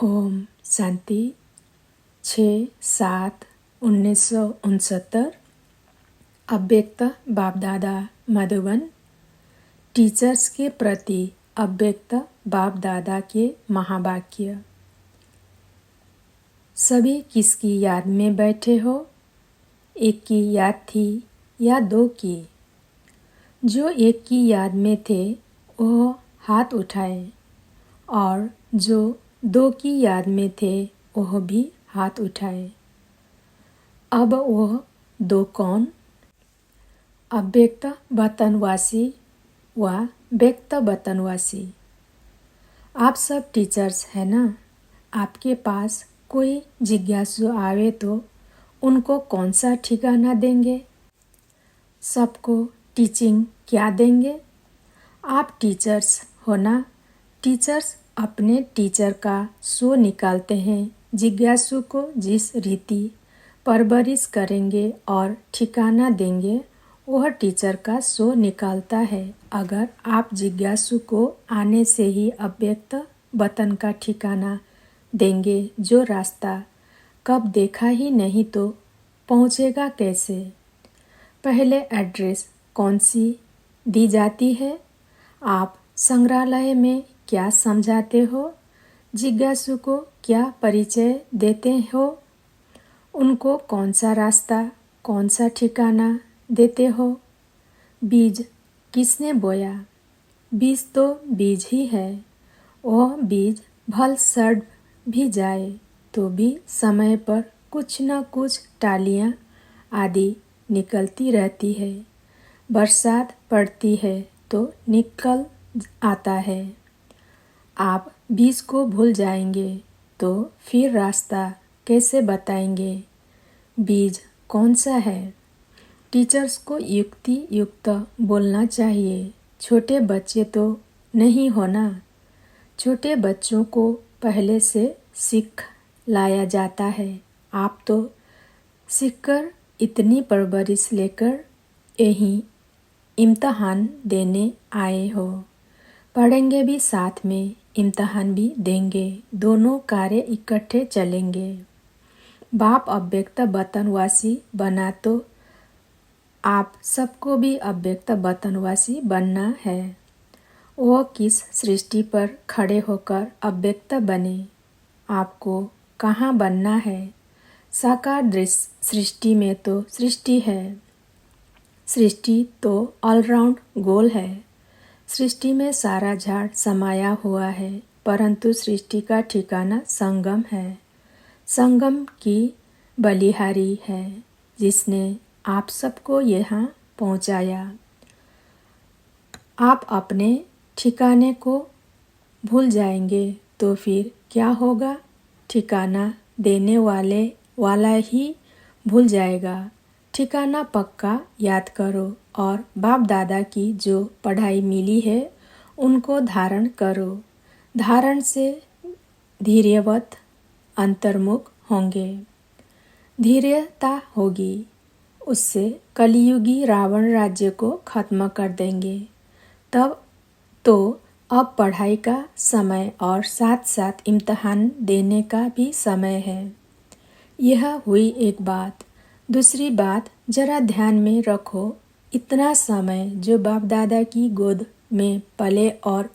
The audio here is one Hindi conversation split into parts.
ओम शांति 6/7/1969 अव्यक्त बाप दादा मधुबन। टीचर्स के प्रति अव्यक्त बाप दादा के महावाक्य। सभी किसकी याद में बैठे हो? एक की याद थी या दो की? जो एक की याद में थे वह हाथ उठाए और जो दो की याद में थे वह भी हाथ उठाए। अब वह दो कौन? अव्यक्त वतनवासी व व्यक्त वतनवासी। आप सब टीचर्स हैं ना? आपके पास कोई जिज्ञासु आवे तो उनको कौन सा ठिकाना देंगे? सबको टीचिंग क्या देंगे? आप टीचर्स हो ना? टीचर्स अपने टीचर का शो निकालते हैं। जिज्ञासु को जिस रीति परवरिश करेंगे और ठिकाना देंगे वह टीचर का शो निकालता है। अगर आप जिज्ञासु को आने से ही अव्यक्त वतन का ठिकाना देंगे जो रास्ता कब देखा ही नहीं तो पहुँचेगा कैसे? पहले एड्रेस कौन सी दी जाती है? आप संग्रहालय में क्या समझाते हो? जिज्ञासु को क्या परिचय देते हो? उनको कौन सा रास्ता कौन सा ठिकाना देते हो? बीज किसने बोया? बीज तो बीज ही है। वह बीज भल सड़ भी जाए तो भी समय पर कुछ न कुछ टालियाँ आदि निकलती रहती है। बरसात पड़ती है तो निकल आता है। आप बीज को भूल जाएंगे तो फिर रास्ता कैसे बताएंगे? बीज कौन सा है? टीचर्स को युक्ति युक्त बोलना चाहिए। छोटे बच्चे तो नहीं हो ना? छोटे बच्चों को पहले से सीख लाया जाता है। आप तो सीखकर इतनी परवरिश लेकर यहीं इम्तहान देने आए हो। पढ़ेंगे भी साथ में, इम्तहान भी देंगे। दोनों कार्य इकट्ठे चलेंगे। बाप अव्यक्त वतनवासी बना तो आप सबको भी अव्यक्त वतनवासी बनना है। वो किस सृष्टि पर खड़े होकर अव्यक्त बने? आपको कहाँ बनना है? साकार सृष्टि में तो सृष्टि है। सृष्टि तो ऑलराउंड गोल है। सृष्टि में सारा झाड़ समाया हुआ है, परंतु सृष्टि का ठिकाना संगम है। संगम की बलिहारी है जिसने आप सबको यहाँ पहुँचाया। आप अपने ठिकाने को भूल जाएंगे तो फिर क्या होगा? ठिकाना देने वाला ही भूल जाएगा। ठिकाना पक्का याद करो और बाप दादा की जो पढ़ाई मिली है उनको धारण करो। धारण से धैर्यवत अंतर्मुख होंगे। धैर्यता होगी उससे कलियुगी रावण राज्य को खत्म कर देंगे। तब तो अब पढ़ाई का समय और साथ साथ इम्तहान देने का भी समय है। यह हुई एक बात। दूसरी बात जरा ध्यान में रखो, इतना समय जो बाप दादा की गोद में पले और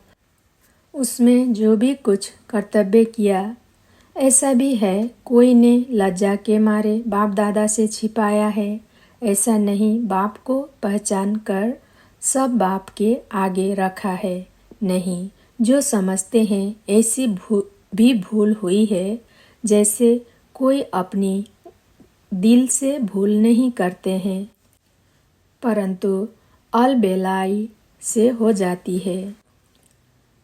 उसमें जो भी कुछ कर्तव्य किया, ऐसा भी है कोई ने लज्जा के मारे बाप दादा से छिपाया है। ऐसा नहीं, बाप को पहचान कर सब बाप के आगे रखा है। नहीं, जो समझते हैं ऐसी भी भूल हुई है। जैसे कोई अपनी दिल से भूल नहीं करते हैं, परंतु अलबेलाई से हो जाती है।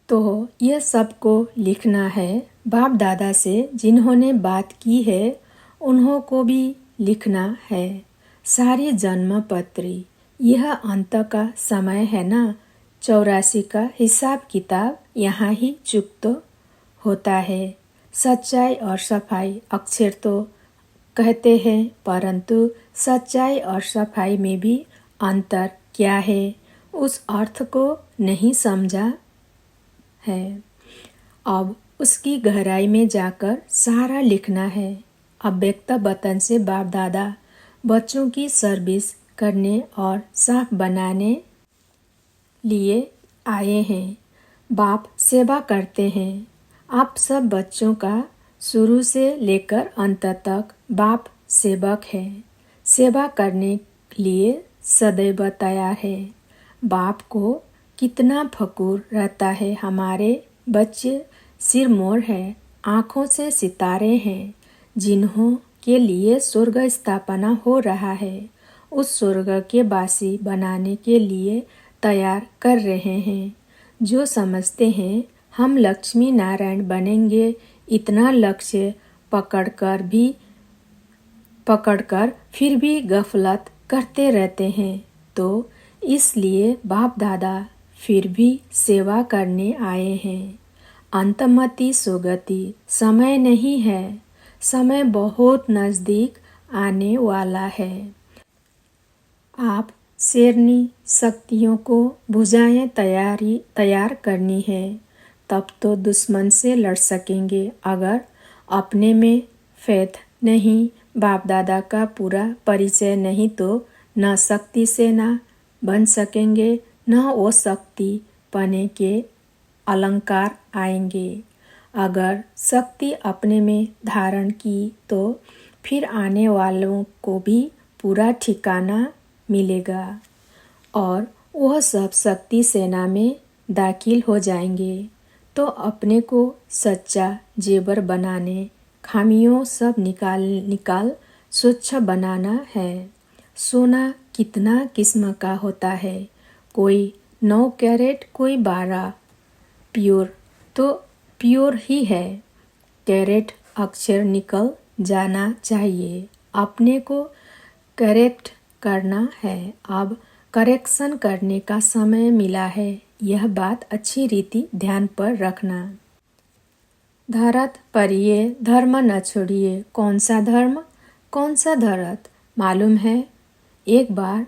तो यह सबको लिखना है। बाप दादा से जिन्होंने बात की है उन्हों को भी लिखना है। सारी जन्म पत्री। यह अंत का समय है ना? 84 का हिसाब किताब यहाँ ही चुकता होता है। सच्चाई और सफाई अक्षर तो कहते हैं, परंतु सच्चाई और सफाई में भी अंतर क्या है उस अर्थ को नहीं समझा है। अब उसकी गहराई में जाकर सारा लिखना है। अव्यक्त वतन से बाप दादा बच्चों की सर्विस करने और साफ बनाने लिए आए हैं। बाप सेवा करते हैं। आप सब बच्चों का शुरू से लेकर अंत तक बाप सेवक है। सेवा करने लिए सदैव तैयार है। बाप को कितना फकूर रहता है, हमारे बच्चे सिरमौर है, आँखों से सितारे हैं, जिन्हों के लिए स्वर्ग स्थापना हो रहा है। उस स्वर्ग के वासी बनाने के लिए तैयार कर रहे हैं। जो समझते हैं हम लक्ष्मी नारायण बनेंगे, इतना लक्ष्य पकड़कर फिर भी गफलत करते रहते हैं। तो इसलिए बाप दादा फिर भी सेवा करने आए हैं। अंतमति सुगति, समय नहीं है, समय बहुत नज़दीक आने वाला है। आप शेरनी शक्तियों को भुजाएं तैयार करनी है, तब तो दुश्मन से लड़ सकेंगे। अगर अपने में फेथ नहीं, बाप दादा का पूरा परिचय नहीं, तो न शक्ति से न बन सकेंगे, न वो शक्ति पने के अलंकार आएंगे। अगर शक्ति अपने में धारण की तो फिर आने वालों को भी पूरा ठिकाना मिलेगा और वह सब शक्ति सेना में दाखिल हो जाएंगे। तो अपने को सच्चा जेवर बनाने, खामियों सब निकाल स्वच्छ बनाना है। सोना कितना किस्म का होता है, कोई 9 कैरेट, कोई 12। प्योर तो प्योर ही है, कैरेट अक्षर निकल जाना चाहिए। अपने को करेक्ट करना है। अब करेक्शन करने का समय मिला है, यह बात अच्छी रीति ध्यान पर रखना। धरत परिये धर्म न छोड़िए। कौन सा धर्म, कौन सा धरत, मालूम है? एक बार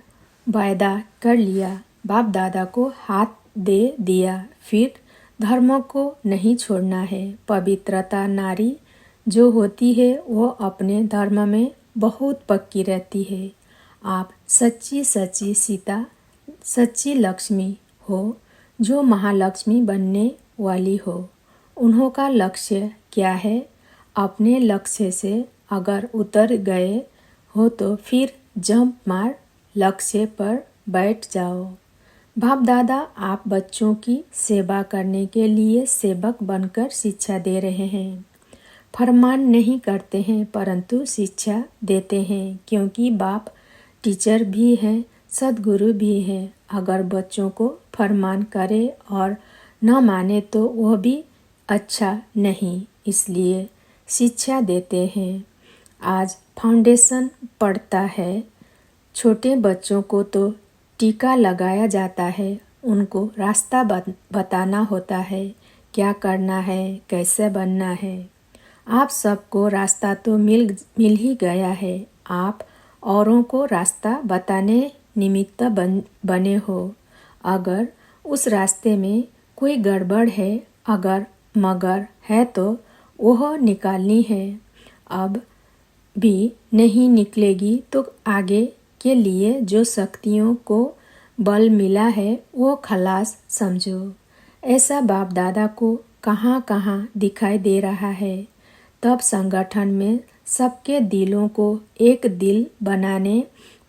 वायदा कर लिया, बाप दादा को हाथ दे दिया, फिर धर्म को नहीं छोड़ना है। पवित्रता नारी जो होती है वो अपने धर्म में बहुत पक्की रहती है। आप सच्ची सच्ची सीता, सच्ची लक्ष्मी हो, जो महालक्ष्मी बनने वाली हो। उन्हों का लक्ष्य क्या है? अपने लक्ष्य से अगर उतर गए हो तो फिर जंप मार लक्ष्य पर बैठ जाओ। बाप दादा आप बच्चों की सेवा करने के लिए सेवक बनकर शिक्षा दे रहे हैं। फरमान नहीं करते हैं परंतु शिक्षा देते हैं, क्योंकि बाप टीचर भी हैं, सद्गुरु भी हैं। अगर बच्चों को फरमान करे और न माने तो वह भी अच्छा नहीं, इसलिए शिक्षा देते हैं। आज फाउंडेशन पढ़ता है। छोटे बच्चों को तो टीका लगाया जाता है, उनको रास्ता बताना होता है, क्या करना है, कैसे बनना है। आप सबको रास्ता तो मिल ही गया है। आप औरों को रास्ता बताने निमित्त बने हो। अगर उस रास्ते में कोई गड़बड़ है, अगर मगर है तो वह निकालनी है। अब भी नहीं निकलेगी तो आगे के लिए जो शक्तियों को बल मिला है वो खलास समझो। ऐसा बाप दादा को कहाँ कहाँ दिखाई दे रहा है। तब संगठन में सबके दिलों को एक दिल बनाने,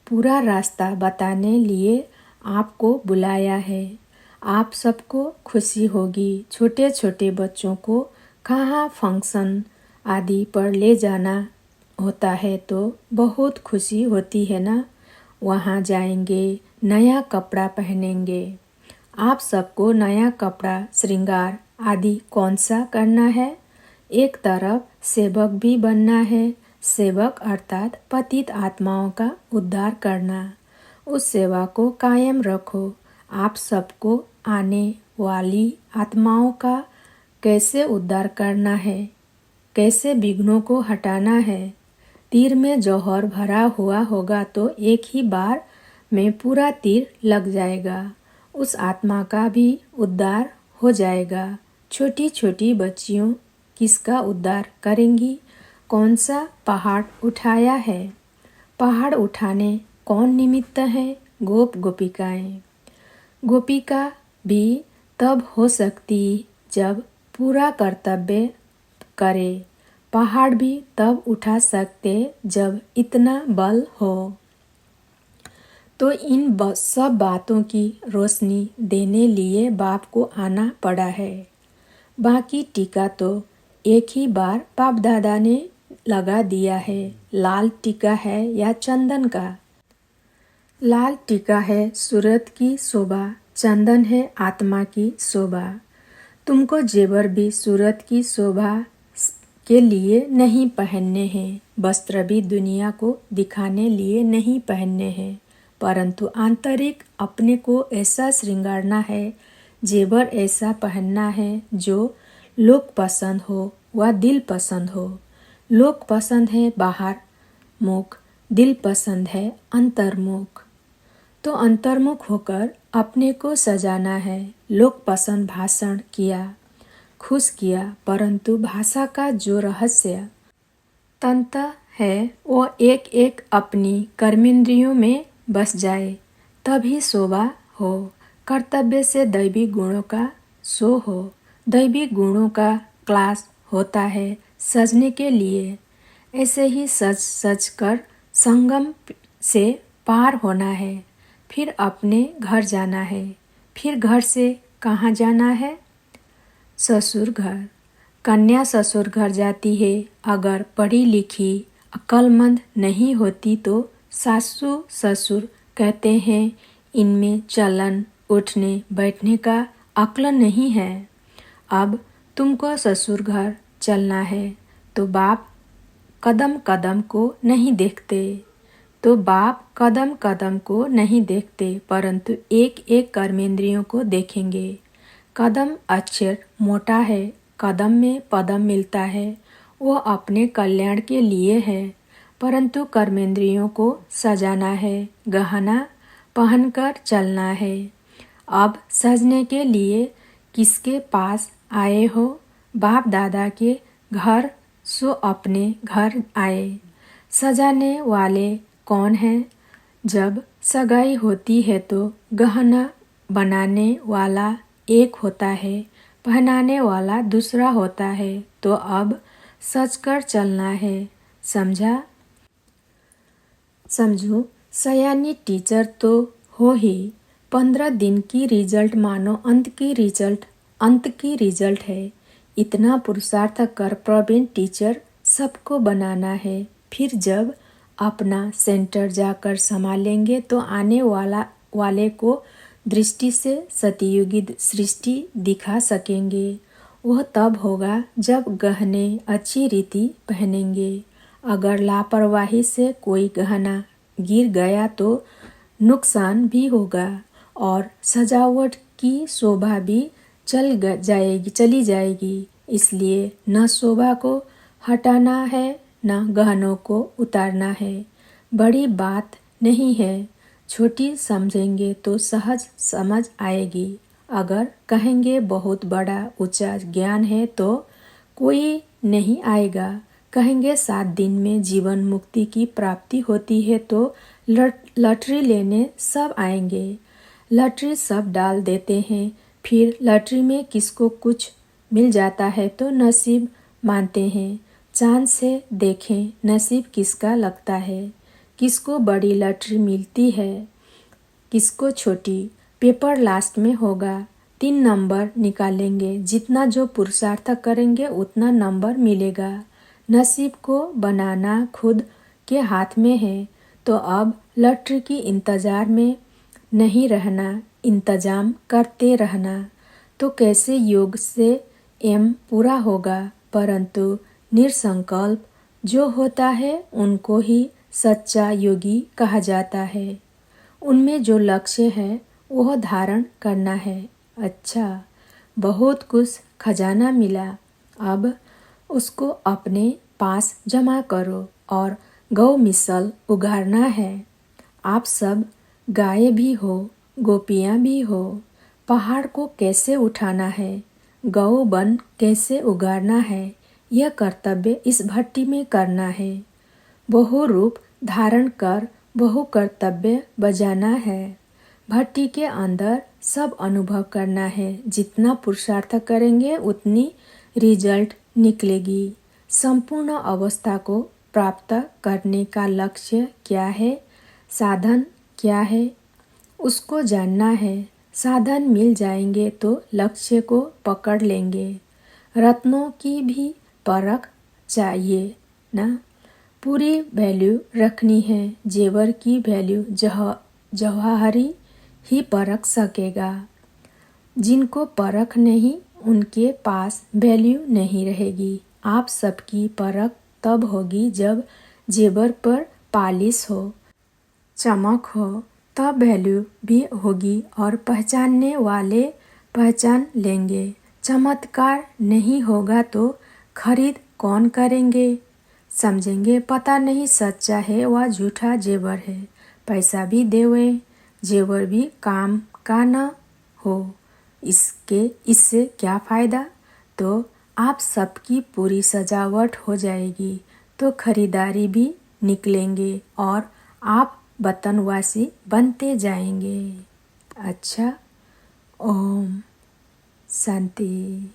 पूरा रास्ता बताने लिए आपको बुलाया है। आप सबको खुशी होगी। छोटे छोटे बच्चों को कहाँ फंक्शन आदि पर ले जाना होता है तो बहुत खुशी होती है ना। वहाँ जाएंगे, नया कपड़ा पहनेंगे। आप सबको नया कपड़ा, श्रृंगार आदि कौन सा करना है? एक तरफ सेवक भी बनना है। सेवक अर्थात पतित आत्माओं का उद्धार करना। उस सेवा को कायम रखो। आप सबको आने वाली आत्माओं का कैसे उद्धार करना है, कैसे विघ्नों को हटाना है। तीर में जौहर भरा हुआ होगा तो एक ही बार में पूरा तीर लग जाएगा। उस आत्मा का भी उद्धार हो जाएगा। छोटी छोटी बच्चियों किसका उद्धार करेंगी? कौन सा पहाड़ उठाया है? पहाड़ उठाने कौन निमित्त है? गोप गोपिकाएं। गोपिका भी तब हो सकती जब पूरा कर्तव्य करे। पहाड़ भी तब उठा सकते जब इतना बल हो। तो इन सब बातों की रोशनी देने लिए बाप को आना पड़ा है। बाकी टीका तो एक ही बार बाप दादा ने लगा दिया है। लाल टीका है या चंदन का? लाल टीका है सूरत की शोभा, चंदन है आत्मा की शोभा। तुमको जेवर भी सूरत की शोभा के लिए नहीं पहनने हैं, वस्त्र भी दुनिया को दिखाने लिए नहीं पहनने हैं, परंतु आंतरिक अपने को ऐसा श्रृंगारना है, जेवर ऐसा पहनना है जो लोक पसंद हो व दिल पसंद हो। लोक पसंद है बाहर मुख, दिल पसंद है अंतर्मुख। तो अंतर्मुख होकर अपने को सजाना है। लोक पसंद भाषण किया, खुश किया, परंतु भाषा का जो रहस्य तंत्र है वो एक एक अपनी कर्मेंद्रियों में बस जाए, तभी शोभा हो। कर्तव्य से दैवी गुणों का शो हो। दैवी गुणों का क्लास होता है सजने के लिए। ऐसे ही सज सज कर संगम से पार होना है। फिर अपने घर जाना है। फिर घर से कहाँ जाना है? ससुर घर। कन्या ससुर घर जाती है। अगर पढ़ी लिखी अक्लमंद नहीं होती तो सासू ससुर कहते हैं इनमें चलन उठने बैठने का अक्ल नहीं है। अब तुमको ससुर घर चलना है तो बाप कदम कदम को नहीं देखते, परंतु एक एक कर्मेंद्रियों को देखेंगे। कदम अक्षर मोटा है, कदम में पदम मिलता है, वो अपने कल्याण के लिए है, परंतु कर्मेंद्रियों को सजाना है, गहना पहनकर चलना है। अब सजने के लिए किसके पास आए हो? बाप दादा के घर, सो अपने घर आए। सजाने वाले कौन हैं? जब सगाई होती है तो गहना बनाने वाला एक होता है, पहनाने वाला दूसरा होता है। तो अब सजकर चलना है। समझो सयानी टीचर तो हो ही। 15 दिन की रिजल्ट मानो अंत की रिजल्ट है। इतना पुरुषार्थ कर प्रवीण टीचर सबको बनाना है। फिर जब अपना सेंटर जाकर संभालेंगे तो आने वाले को दृष्टि से सतयुगी सृष्टि दिखा सकेंगे। वह तब होगा जब गहने अच्छी रीति पहनेंगे। अगर लापरवाही से कोई गहना गिर गया तो नुकसान भी होगा और सजावट की शोभा भी चली जाएगी। इसलिए न शोभा को हटाना है न गहनों को उतारना है। बड़ी बात नहीं है, छोटी समझेंगे तो सहज समझ आएगी। अगर कहेंगे बहुत बड़ा ऊंचा ज्ञान है तो कोई नहीं आएगा। कहेंगे 7 दिन में जीवन मुक्ति की प्राप्ति होती है तो लॉटरी लेने सब आएंगे। लॉटरी सब डाल देते हैं। फिर लॉटरी में किसको कुछ मिल जाता है तो नसीब मानते हैं। चांद से देखें नसीब किसका लगता है। किसको बड़ी लॉटरी मिलती है, किसको छोटी। पेपर लास्ट में होगा। 3 नंबर निकालेंगे। जितना जो पुरुषार्थ करेंगे उतना नंबर मिलेगा। नसीब को बनाना खुद के हाथ में है। तो अब लॉटरी की इंतजार में नहीं रहना, इंतजाम करते रहना। तो कैसे योग से एम पूरा होगा, परंतु निरसंकल्प जो होता है उनको ही सच्चा योगी कहा जाता है। उनमें जो लक्ष्य है वह धारण करना है। अच्छा, बहुत कुछ खजाना मिला, अब उसको अपने पास जमा करो और गौ मिसल उगारना है। आप सब गाय भी हो, गोपियाँ भी हो। पहाड़ को कैसे उठाना है, गौ बन कैसे उगारना है, यह कर्तव्य इस भट्टी में करना है। बहु रूप धारण कर बहु कर्तव्य बजाना है। भट्टी के अंदर सब अनुभव करना है। जितना पुरुषार्थ करेंगे उतनी रिजल्ट निकलेगी। संपूर्ण अवस्था को प्राप्त करने का लक्ष्य क्या है, साधन क्या है, उसको जानना है। साधन मिल जाएंगे तो लक्ष्य को पकड़ लेंगे। रत्नों की भी परख चाहिए ना। पूरी वैल्यू रखनी है। जेवर की वैल्यू जवाहरी ही परख सकेगा। जिनको परख नहीं उनके पास वैल्यू नहीं रहेगी। आप सबकी परख तब होगी जब जेवर पर पालिश हो, चमक हो, तब वैल्यू भी होगी और पहचानने वाले पहचान लेंगे। चमत्कार नहीं होगा तो खरीद कौन करेंगे? समझेंगे पता नहीं सच्चा है व झूठा जेवर है। पैसा भी देवे, जेवर भी काम का न हो, इससे क्या फ़ायदा? तो आप सबकी पूरी सजावट हो जाएगी तो खरीदारी भी निकलेंगे और आप वतनवासी बनते जाएंगे। अच्छा, ओम शांति।